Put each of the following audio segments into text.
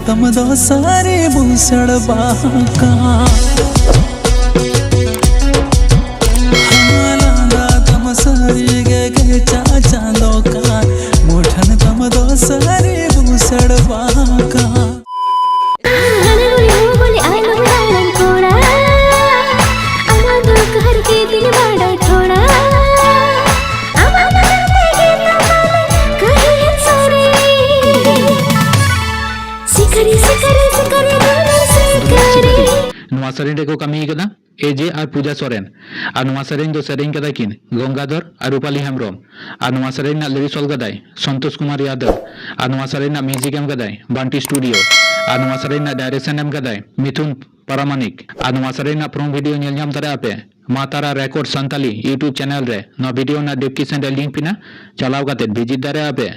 तम दो सारे भूसड़ बाका लांगा तम सारी गे चाचा लोका मोठन तम दो सारे भूसड़ बाका नवा सेरेन रेको कमी कदा एजे और पूजा सोरेन और नवा सेरेन दो सेरेन कदा किन गंगाधर और रूपाली हेम्ब्रम और नवा सेरेन ना लिरिक्स ऑल कदाई संतोष कुमार यादव और नवा सेरेन ना म्यूजिक एम कदाई बंटी स्टूडियो और नवा सेरेन ना डायरेक्शन एम कदाई मिथुन पारामानिक और नवा सेरेन ना प्रोम वीडियो नेल नाम दारे आपे मातारा रेकॉर्ड संताली यूट्यूब चैनल रे ना वीडियो ना डिस्क्रिप्शन रे लिंक पिना चलाव काते विजिट दारे आपे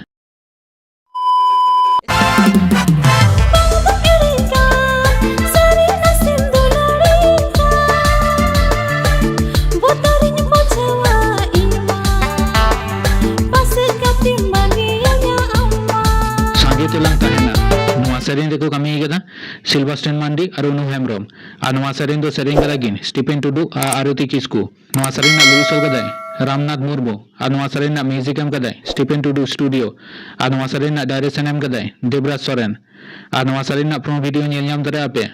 सेरेन रेको कमी कदा सिल्वास्टन मांडी और अनु हेम्ब्रम और नवा सेरेन दो सेरेन कदा गिन स्टीफेन टुडू और आरती किस्कू नवा सेरेन ना लिरिक्स ऑल कदाई रामनाथ मुर्मू और नवा सेरेन ना म्यूजिक एम कदाई स्टीफेन टुडू स्टूडियो और नवा सेरेन ना डायरेक्शन एम कदाई देवराज सोरेन और नवा सेरेन ना प्रो वीडियो नेल नाम दारे आपे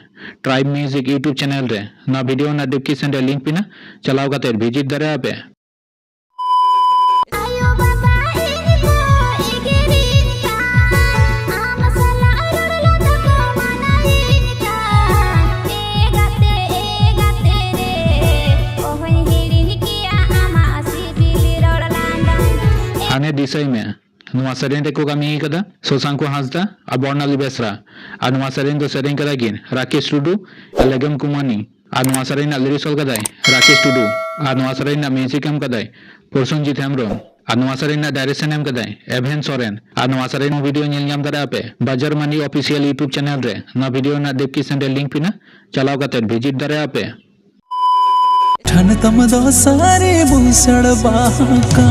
ट्राइब म्यूजिक यूट्यूब चैनल रे ना वीडियो ना डिस्क्रिप्शन रे लिंक पिना चलाव काते विजिट दारे आपे दिसई में नवा सेरेन रेको कमी कदा शशांको हांसदा और बर्णाली बेसरा और नवा सेरेन दो सेरेन कदा गिन राकेश टुडू लेगम कुमानी और नवा सेरेन ना लिरिक्स ऑल कदाई राकेश टुडू और नवा सेरेन ना म्यूजिक एम कदाई प्रसन्नजीत हेम्ब्रम और नवा सेरेन ना डायरेक्शन एम कदाई एभेन सोरेन और नवा सेरेन वीडियो नेल नाम दारे आपे बाजार मनी ऑफिशियल यूट्यूब चैनल रे ना वीडियो ना डिस्क्रिप्शन रे लिंक पिना चलाव काते विजिट दारे आपे ठन तम दो सारे भूसड़ बाका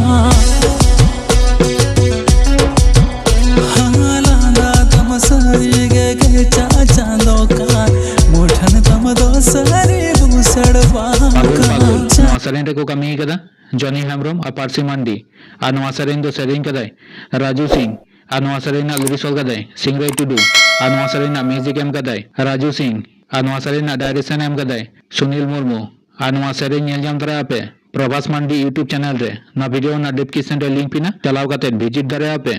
चाचा लोका मोठन तम दो सारे भूसड़ बाका सेरेन रेको कमी कदा जॉनी हेम्ब्रम और पारसी मांडी और नवा सेरेन दो सेरेन कदाई राजू सिंह और नवा सेरेन ना लिरिक्स ऑल कदाई सिंगराई टुडू और नवा सेरेन ना म्यूजिक एम कदाई राजू सिंह और नवा सेरेन ना डायरेक्शन एम कदाई सुनील मुर्मू और नवा सेरेन नेल नाम दारे आपे प्रभास मांडी यूट्यूब चैनल रे ना वीडियो ना डिस्क्रिप्शन रे लिंक पिना चलाव काते विजिट दारे आपे।